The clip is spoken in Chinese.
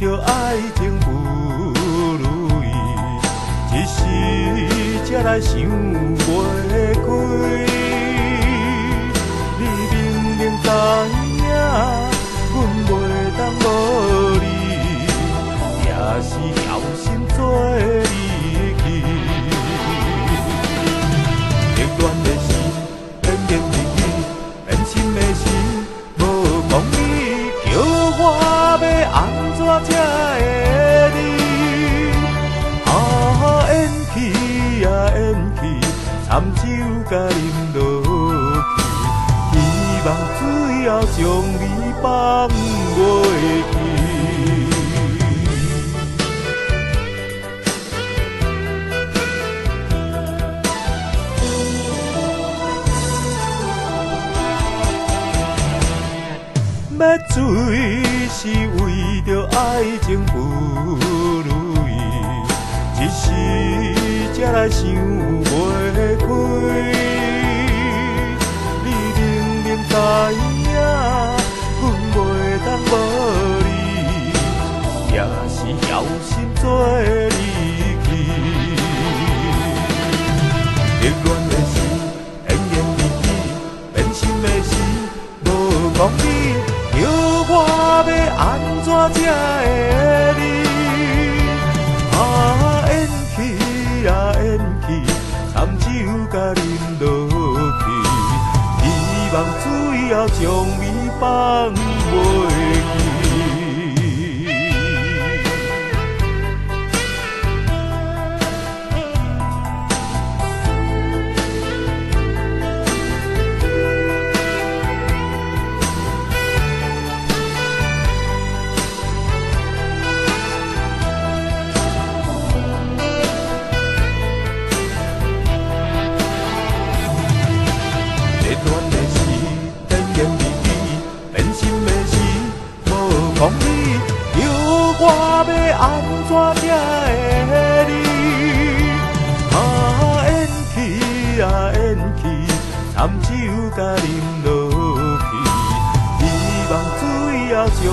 着爱情不如意，一时才来想袂开。你明明知影，阮袂当无你，也是有心做你去。热恋的时，甜言蜜语，变心的时，无讲理，叫我要安怎才会离？演去呀演去，惨酒甲啉落去，希望最后将你放袂去。要醉是为着爱情不如意，一时才来想袂开。你明明知影，阮袂当无你，也是有心做你去。热恋的时，甜言蜜语，变心的时，无讲理。叫我要安怎才会离？演去呀演去，惨酒甲啉落去，希望最后将你放袂去。讲你叫我要安怎才会离？演去呀演去，惨酒甲啉落去，希望最后将